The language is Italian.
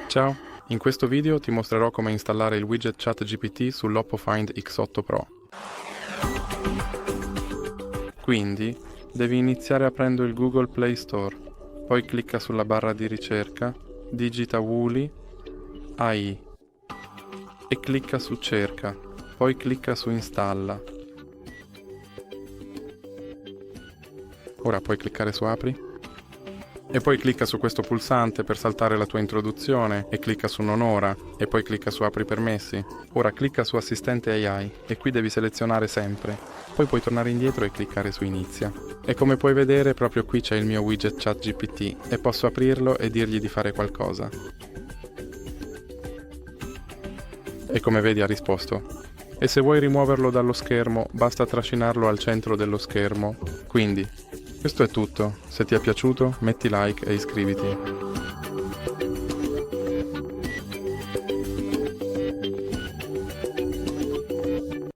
Ciao, in questo video ti mostrerò come installare il widget ChatGPT sull'OPPO Find X8 Pro. Quindi, devi iniziare aprendo il Google Play Store, poi clicca sulla barra di ricerca, digita Wuli AI e clicca su cerca, poi clicca su Installa. Ora puoi cliccare su Apri. E poi clicca su questo pulsante per saltare la tua introduzione e clicca su non ora e poi clicca su Apri permessi. Ora clicca su Assistente AI e qui devi selezionare Sempre. Poi puoi tornare indietro e cliccare su Inizia. E come puoi vedere proprio qui c'è il mio widget ChatGPT e posso aprirlo e dirgli di fare qualcosa. E come vedi ha risposto. E se vuoi rimuoverlo dallo schermo basta trascinarlo al centro dello schermo. Quindi questo è tutto, se ti è piaciuto metti like e iscriviti.